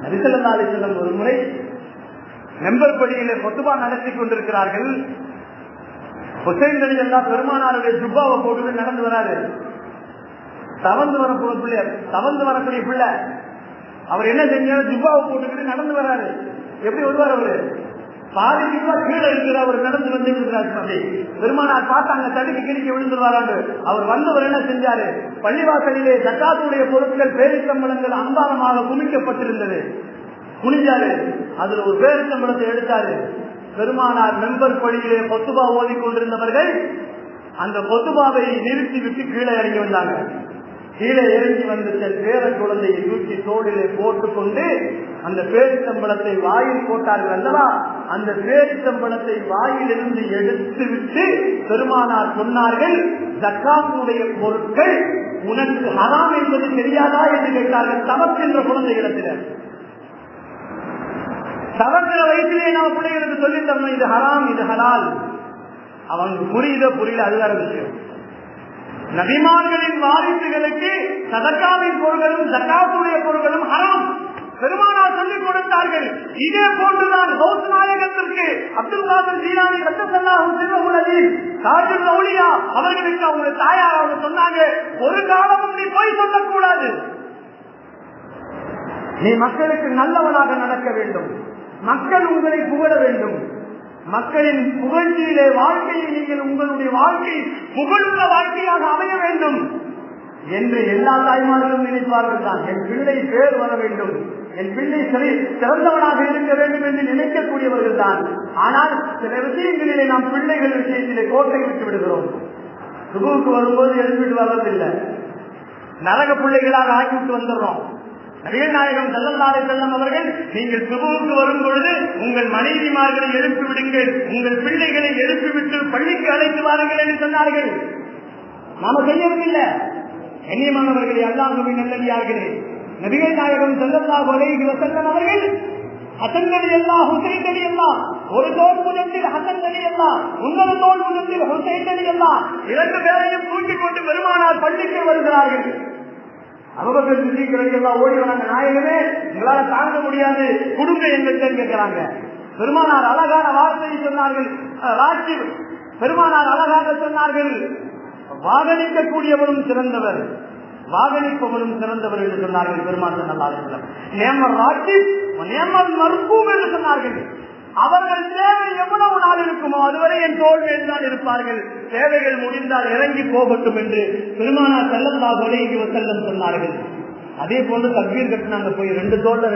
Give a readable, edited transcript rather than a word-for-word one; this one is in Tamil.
நபி ஸல்லல்லாஹு அலைஹி வஸல்லம் ஒரு முறை மெம்பர் படியிலே குத்பா நடத்தி கொண்டிருக்கிறார்கள். ஹுசைன் ரலியல்லாஹு பெருமானாருடைய ஜுப்பாவை போட்டு நடந்து வராரு. தவந்து வரக்கூடிய பிள்ளை அவர் என்ன செஞ்சாரு, ஜுப்பாவை போட்டுக்கிட்டு நடந்து வராரு. எப்படி வருவார் அவரு? பாதி ஜுப்பா கீழே இருக்கிற அவர் நடந்து வந்து இருக்கிறாரு. பெருமானார் பார்த்தாங்க, தடுக்கி கிடிக்க விழுந்துருவாராண்டு. அவர் வந்தவர் என்ன செஞ்சாரு, பள்ளிவாசலிலே ஜக்காத்துடைய பொருட்கள் பேரிச்சம்பழங்கள் அம்பாரமாக குமிக்கப்பட்டிருந்தது. குனிஞ்சாரு, அதுல ஒரு பேரிச்சம்பழத்தை எடுத்தாரு. பெருமானார் மெம்பர் படியிலே கொத்துபா ஓதி கொண்டிருந்தவர்கள் அந்த கொத்துபாவை நிறுத்தி விட்டு கீழே இறங்கி வந்தாங்க. கீழே இறங்கி வந்து பேர குழந்தையை தூக்கி தோளிலே போட்டுக்கொண்டு அந்த பேரிச்சம்பழத்தை வாயில் போட்டார்கள் அல்லவா, அந்த பேரிச்சம்பழத்தை வாயிலிருந்து எடுத்து விட்டு பெருமானார் சொன்னார்கள், ஜக்காத்துடைய பொருட்கள் உனக்கு ஹராம் என்பது தெரியாதா என்று கேட்டார்கள். தவக்கின்ற குழந்தைகளிடத்தில் தவக்கிற வயசிலே நாம் பிள்ளைகளுக்கு சொல்லித்தரணும், இது ஹராம் இது ஹலால். அவனுக்கு புரியல, அதுதான் விஷயம். நபிமார்களின் வாரிசுகளுக்கு சதக்காவின் பொருட்களும் ஜக்காத்துடைய பொருட்களும் ஹராம். பெருமானார் சொல்லிக் கொடுத்தார்கள். இதே போன்றுதான் கௌஸ் நாயகத்திற்கு அப்துல் காதர் ஜீலானி அவர்களுக்கு அவங்க தாயார் அவங்க சொன்னாங்க, ஒரு காலமும் நீ போய் சொல்லக்கூடாது, நீ மக்களுக்கு நல்லவனாக நடக்க வேண்டும், மக்கள் உங்களை புகழ வேண்டும், மக்களின் புகழ்ச்சியிலே வாழ்க்கையை நீங்கள் உங்களுடைய வாழ்க்கை புகழுள்ள வாழ்க்கையாக அமைய வேண்டும் என்று எல்லா தாய்மார்களும் நினைப்பார்கள் தான். என் பிள்ளை பேர் வர வேண்டும், என் பிள்ளை சிறந்தவனாக இருக்க வேண்டும் என்று நினைக்கக்கூடியவர்கள் தான். ஆனால் சில விஷயங்களிலே நாம் பிள்ளைகள் விஷயத்திலே கோட்டை விட்டு விடுகிறோம். சுகுவுக்கு வரும்போது எழுப்பிட்டு வர்றதில்லை, நரக பிள்ளைகளாக ஆக்கிவிட்டு வந்துடுறோம். நபிகள் நாயகம் ஸல்லல்லாஹு அலைஹி வஸல்லம் அவர்கள், நீங்கள் சுபுவுக்கு வரும் பொழுது உங்கள் மனைவிமார்களை எழுப்பி விடுங்கள், உங்கள் பிள்ளைகளை எழுப்பிவிட்டு பள்ளிக்கு அழைத்து வாருங்கள் என்று சொன்னார்கள். நாம செய்யவில்லை. கண்ணியமானவர்களே, அல்லாஹ்வின் நல்லடியார்களே, நபிகள் நாயகம் ஸல்லல்லாஹு அலைஹி வஸல்லம் அவர்கள் ஹசன் ரலியல்லாஹு ஹுசைன் ரலியல்லாஹு ஒரு தோள் முகத்தில் ஹசன் ரலியல்லாஹு இன்னொரு தோள் முகத்தில் ஹுசைன் ரலியல்லாஹு இரண்டு பேரையும் தூக்கிக் கொண்டு பெருமானார் பள்ளிக்கு வருகிறார்கள். அபூபக்கர் சித்திக் ரலியல்லாஹு ஓடி வராங்க, நாயகமே உங்களால தாங்க முடியாது, குடும்ப எங்கிட்ட கேட்கிறாங்க. பெருமானார் அழகான வார்த்தையை சொன்னார்கள். பெருமானார் அழகாக சொன்னார்கள், வாகனிக்கக்கூடியவரும் சிறந்தவர், வாகனிப்பவரும் சிறந்தவர் என்று சொன்னார்கள். பெருமானார் மறுப்பூம் என்று சொன்னார்கள். அவர்கள் தேவை எவ்வளவு நாள் இருக்குமோ அதுவரை என் தோல் மேல்தான் இருப்பார்கள், தேவைகள் முடிந்தால் இறங்கி போகட்டும் என்று பெருமானார் ஸல்லல்லாஹு அலைஹி வஸல்லம் சொன்னார்கள். அதே போன்று தக்பீர் கட்டினாங்க, போய் ரெண்டு தோல்ல